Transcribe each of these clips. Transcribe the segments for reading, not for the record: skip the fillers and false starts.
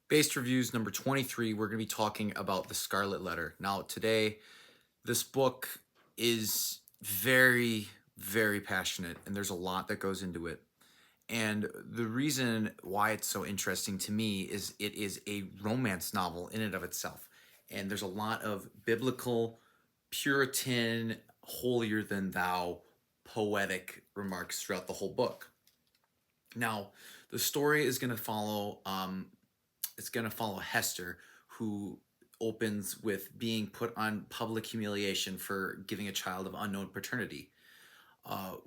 Based Reviews number 23, we're going to be talking about The Scarlet Letter. Now, today, this book is very, very passionate, and there's a lot that goes into it. And the reason why it's so interesting to me is it is a romance novel in and of itself. And there's a lot of biblical, Puritan, holier than thou, poetic remarks throughout the whole book. Now, the story is going to follow it's going to follow Hester, who opens with being put on public humiliation for giving a child of unknown paternity.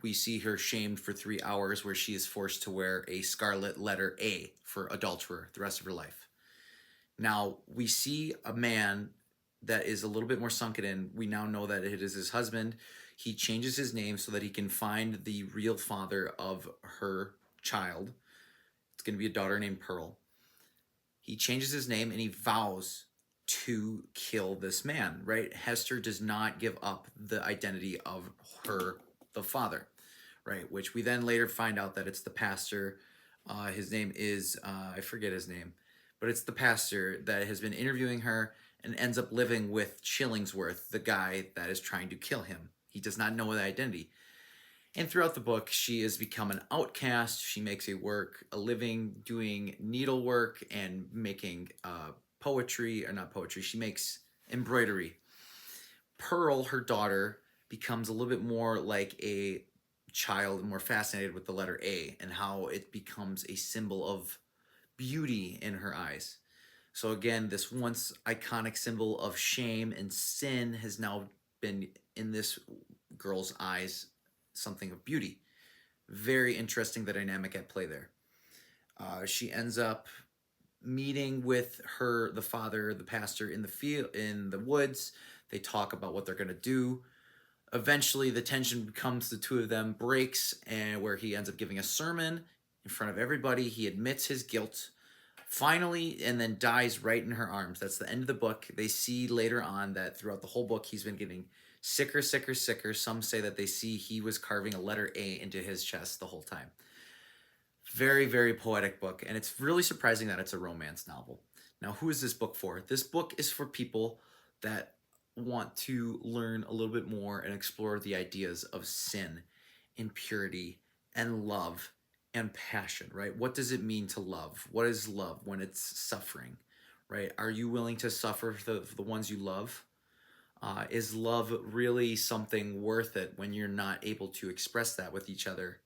We see her shamed for 3 hours, where she is forced to wear a scarlet letter A for adulterer the rest of her life. Now, we see a man that is a little bit more sunken in. We now know that it is his husband. He changes his name so that he can find the real father of her child. It's going to be a daughter named Pearl. He changes his name and he vows to kill this man, right? Hester does not give up the identity of the father, right? Which we then later find out that it's the pastor. His name is, I forget his name, but it's the pastor that has been interviewing her and ends up living with Chillingsworth, the guy that is trying to kill him. He does not know the identity. And throughout the book, she has become an outcast. She makes a living doing needlework and making poetry, or not poetry, she makes embroidery. Pearl, her daughter, becomes a little bit more like a child, more fascinated with the letter A and how it becomes a symbol of beauty in her eyes. So again, this once iconic symbol of shame and sin has now been in this girl's eyes something of beauty. Very interesting, the dynamic at play there. She ends up meeting with the father, the pastor, in the field, in the woods. They talk about what they're gonna do. Eventually, the tension becomes the two of them breaks, and where he ends up giving a sermon in front of everybody. He admits his guilt, finally, and then dies right in her arms. That's the end of the book. They see later on that throughout the whole book, he's been getting sicker, sicker, sicker. Some say that they see he was carving a letter A into his chest the whole time. Very, very poetic book, and it's really surprising that it's a romance novel. Now, who is this book for? This book is for people that want to learn a little bit more and explore the ideas of sin, impurity, and love and passion, right? What does it mean to love? What is love when it's suffering, right? Are you willing to suffer for the ones you love? Is love really something worth it when you're not able to express that with each other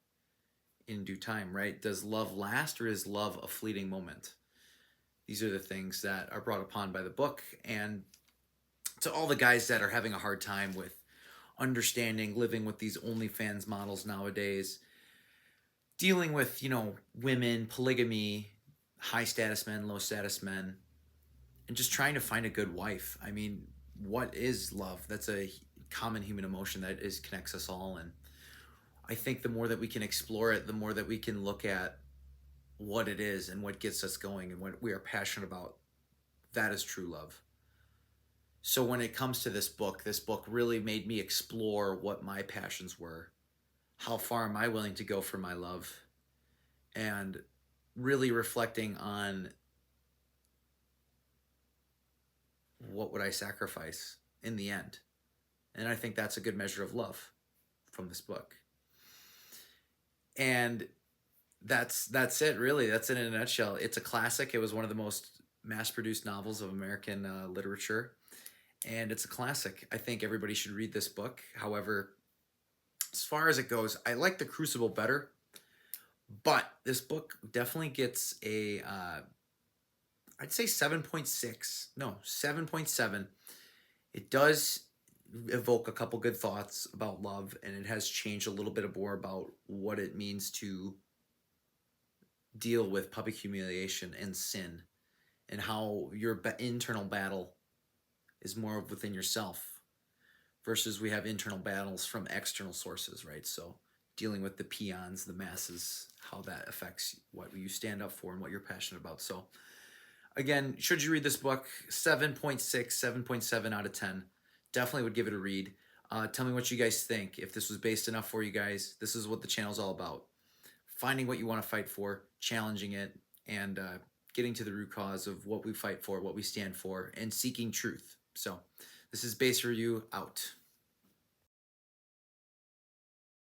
in due time, right? Does love last, or is love a fleeting moment? These are the things that are brought upon by the book. And to all the guys that are having a hard time with understanding living with these OnlyFans models nowadays, dealing with, women, polygamy, high status men, low status men, and just trying to find a good wife. I mean, what is love? That's a common human emotion that connects us all. And I think the more that we can explore it, the more that we can look at what it is and what gets us going and what we are passionate about. That is true love. So when it comes to this book really made me explore what my passions were. How far am I willing to go for my love? And really reflecting on what would I sacrifice in the end. And I think that's a good measure of love from this book. And that's it, really. That's it in a nutshell. It's a classic. It was one of the most mass-produced novels of American literature, and it's a classic. I think everybody should read this book. However, as far as it goes, I like The Crucible better, but this book definitely gets a I'd say 7.6. No, 7.7. It does evoke a couple good thoughts about love, and it has changed a little bit more about what it means to deal with public humiliation and sin, and how your internal battle is more within yourself versus we have internal battles from external sources, right? So dealing with the peons, the masses, how that affects what you stand up for and what you're passionate about. So again, should you read this book? 7.6, 7.7 out of 10. Definitely would give it a read. Tell me what you guys think. If this was based enough for you guys, this is what the channel's all about. Finding what you want to fight for, challenging it, and getting to the root cause of what we fight for, what we stand for, and seeking truth. So this is Base Review out.